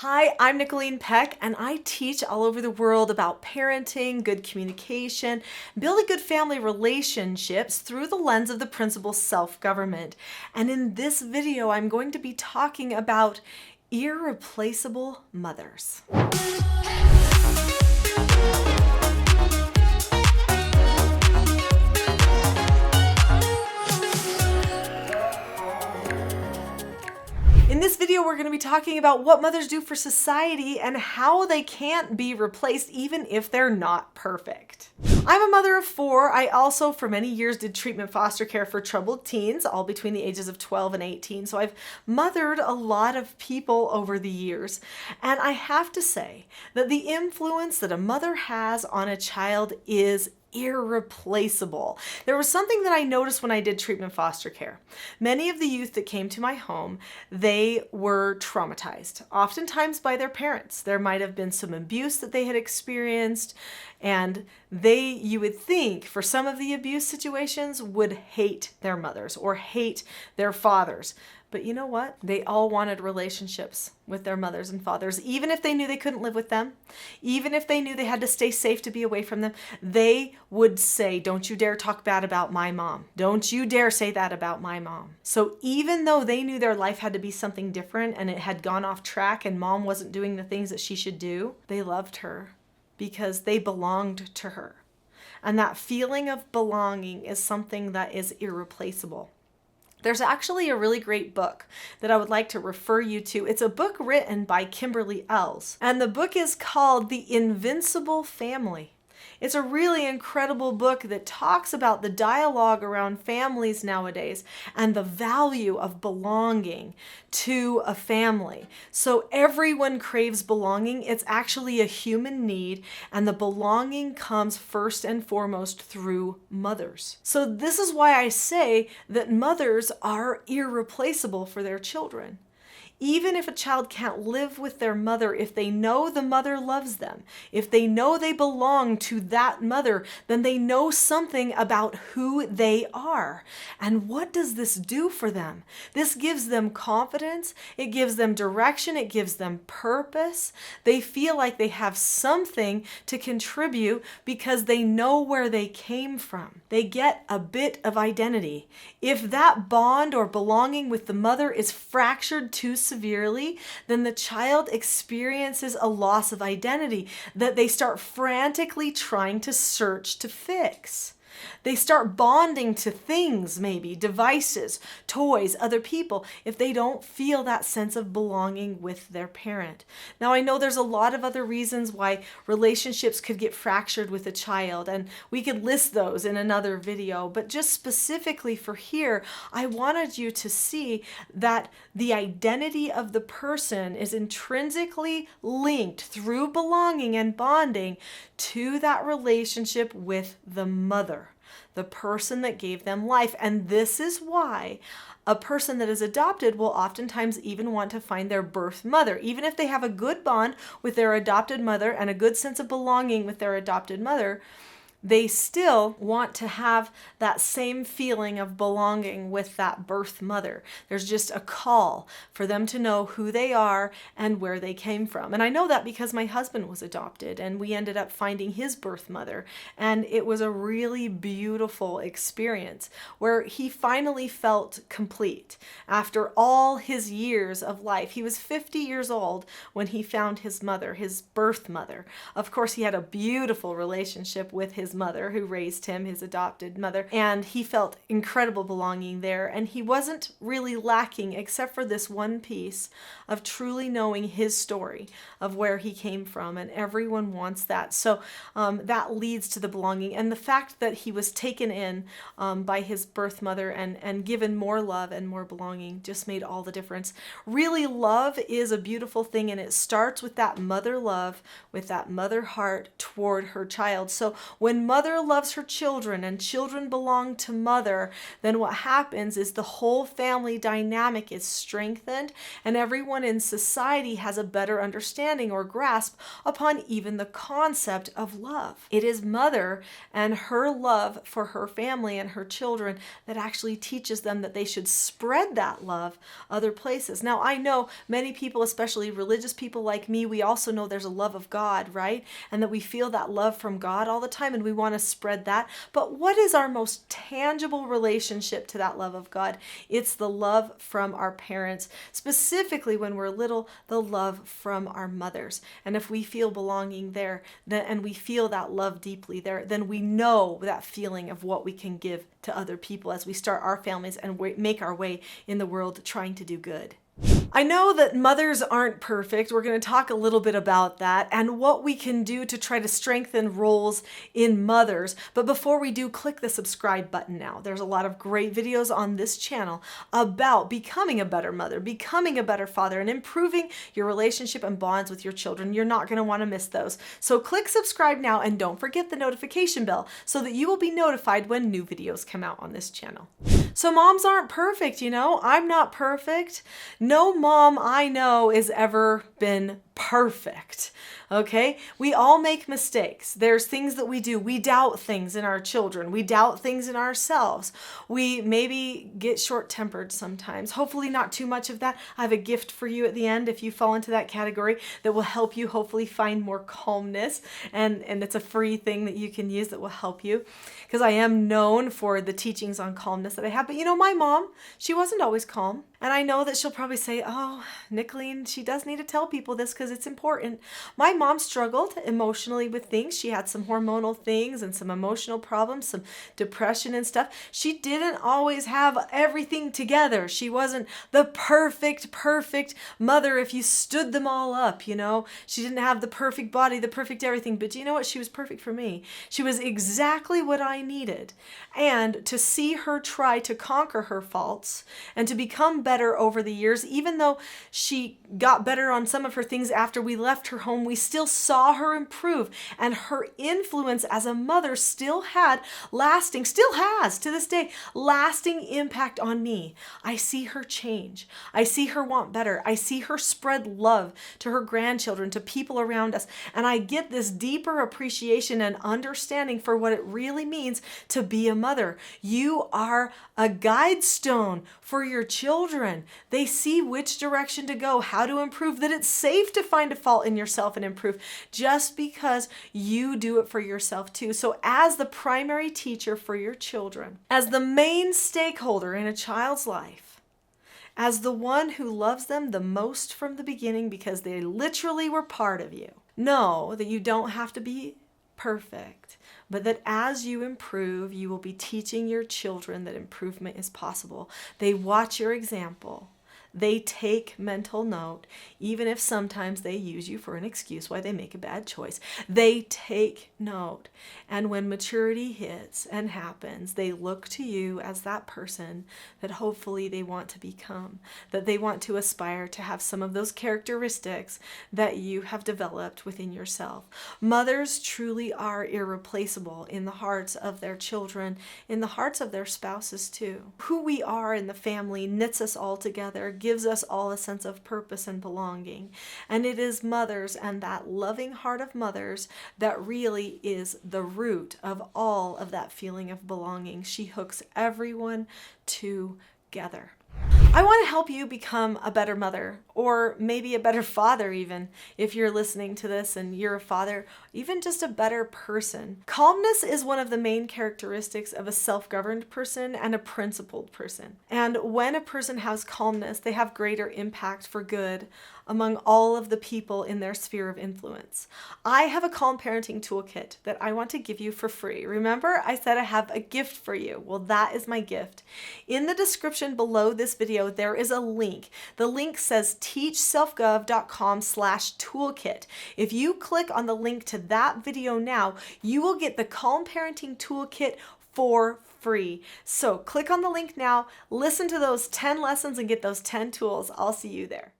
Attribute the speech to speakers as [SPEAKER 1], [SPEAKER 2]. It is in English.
[SPEAKER 1] Hi, I'm Nicholeen Peck, and I teach all over the world about parenting, good communication, building good family relationships through the lens of the principle self-government. And in this video, I'm going to be talking about irreplaceable mothers. In this video, we're going to be talking about what mothers do for society and how they can't be replaced even if they're not perfect. I'm a mother of 4. I also, for many years, did treatment foster care for troubled teens, all between the ages of 12 and 18. So I've mothered a lot of people over the years. And I have to say that the influence that a mother has on a child is irreplaceable. There was something that I noticed when I did treatment foster care. Many of the youth that came to my home, they were traumatized, oftentimes by their parents. There might have been some abuse that they had experienced, and you would think, for some of the abuse situations, would hate their mothers or hate their fathers. But you know what? They all wanted relationships with their mothers and fathers. Even if they knew they couldn't live with them, even if they knew they had to stay safe to be away from them, they would say, "Don't you dare talk bad about my mom. Don't you dare say that about my mom." So even though they knew their life had to be something different and it had gone off track and mom wasn't doing the things that she should do, they loved her because they belonged to her. And that feeling of belonging is something that is irreplaceable. There's actually a really great book that I would like to refer you to. It's a book written by Kimberly Ells, and the book is called The Invincible Family. It's a really incredible book that talks about the dialogue around families nowadays and the value of belonging to a family. So everyone craves belonging. It's actually a human need, and the belonging comes first and foremost through mothers. So this is why I say that mothers are irreplaceable for their children. Even if a child can't live with their mother, if they know the mother loves them, if they know they belong to that mother, then they know something about who they are. And what does this do for them? This gives them confidence, it gives them direction, it gives them purpose. They feel like they have something to contribute because they know where they came from. They get a bit of identity. If that bond or belonging with the mother is fractured too severely, then the child experiences a loss of identity that they start frantically trying to search to fix. They start bonding to things, maybe devices, toys, other people, if they don't feel that sense of belonging with their parent. Now, I know there's a lot of other reasons why relationships could get fractured with a child, and we could list those in another video, but just specifically for here, I wanted you to see that the identity of the person is intrinsically linked through belonging and bonding to that relationship with the mother, the person that gave them life. And this is why a person that is adopted will oftentimes even want to find their birth mother. Even if they have a good bond with their adopted mother and a good sense of belonging with their adopted mother, they still want to have that same feeling of belonging with that birth mother. There's just a call for them to know who they are and where they came from. And I know that because my husband was adopted and we ended up finding his birth mother. And it was a really beautiful experience where he finally felt complete after all his years of life. He was 50 years old when he found his mother, his birth mother. Of course, he had a beautiful relationship with his mother who raised him, his adopted mother, and he felt incredible belonging there, and he wasn't really lacking except for this one piece of truly knowing his story of where he came from, and everyone wants that. So that leads to the belonging, and the fact that he was taken in by his birth mother and given more love and more belonging just made all the difference. Really, love is a beautiful thing, and it starts with that mother love, with that mother heart toward her child. So when When mother loves her children and children belong to mother, then what happens is the whole family dynamic is strengthened and everyone in society has a better understanding or grasp upon even the concept of love. It is mother and her love for her family and her children that actually teaches them that they should spread that love other places. Now, I know many people, especially religious people like me, we also know there's a love of God, right? And that we feel that love from God all the time and we want to spread that. But what is our most tangible relationship to that love of God? It's the love from our parents, specifically when we're little, the love from our mothers. And if we feel belonging there, then, and we feel that love deeply there, then we know that feeling of what we can give to other people as we start our families and make our way in the world trying to do good. I know that mothers aren't perfect. We're going to talk a little bit about that and what we can do to try to strengthen roles in mothers. But before we do, click the subscribe button now. There's a lot of great videos on this channel about becoming a better mother, becoming a better father, and improving your relationship and bonds with your children. You're not going to want to miss those. So click subscribe now and don't forget the notification bell so that you will be notified when new videos come out on this channel. So moms aren't perfect, you know. I'm not perfect. No mom I know has ever been perfect. Okay? We all make mistakes. There's things that we do. We doubt things in our children. We doubt things in ourselves. We maybe get short-tempered sometimes. Hopefully not too much of that. I have a gift for you at the end if you fall into that category that will help you hopefully find more calmness. And it's a free thing that you can use that will help you. Because I am known for the teachings on calmness that I have. But you know, my mom, she wasn't always calm. And I know that she'll probably say, oh, Nicholeen, she does need to tell people this because it's important. My mom struggled emotionally with things. She had some hormonal things and some emotional problems, some depression and stuff. She didn't always have everything together. She wasn't the perfect mother if you stood them all up, you know. She didn't have the perfect body, the perfect everything. But you know what? She was perfect for me. She was exactly what I needed. And to see her try to conquer her faults and to become better over the years, even though she got better on some of her things after we left her home, we still saw her improve, and her influence as a mother still has to this day, lasting impact on me. I see her change. I see her want better. I see her spread love to her grandchildren, to people around us, and I get this deeper appreciation and understanding for what it really means to be a mother. You are a guide stone for your children. They see which direction to go, how to improve, that it's safe to find a fault in yourself and improve just because you do it for yourself too. So as the primary teacher for your children, as the main stakeholder in a child's life, as the one who loves them the most from the beginning because they literally were part of you, know that you don't have to be perfect, but that as you improve, you will be teaching your children that improvement is possible. They watch your example. They take mental note, even if sometimes they use you for an excuse why they make a bad choice. They take note. And when maturity hits and happens, they look to you as that person that hopefully they want to become, that they want to aspire to have some of those characteristics that you have developed within yourself. Mothers truly are irreplaceable in the hearts of their children, in the hearts of their spouses too. Who we are in the family knits us all together, gives us all a sense of purpose and belonging. And it is mothers and that loving heart of mothers that really is the root of all of that feeling of belonging. She hooks everyone together. I want to help you become a better mother, or maybe a better father even, if you're listening to this and you're a father, even just a better person. Calmness is one of the main characteristics of a self-governed person and a principled person. And when a person has calmness, they have greater impact for good among all of the people in their sphere of influence. I have a Calm Parenting Toolkit that I want to give you for free. Remember, I said I have a gift for you. Well, that is my gift. In the description below this video, there is a link. The link says teachselfgov.com/toolkit. If you click on the link to that video now, you will get the Calm Parenting Toolkit for free. So click on the link now, listen to those 10 lessons and get those 10 tools. I'll see you there.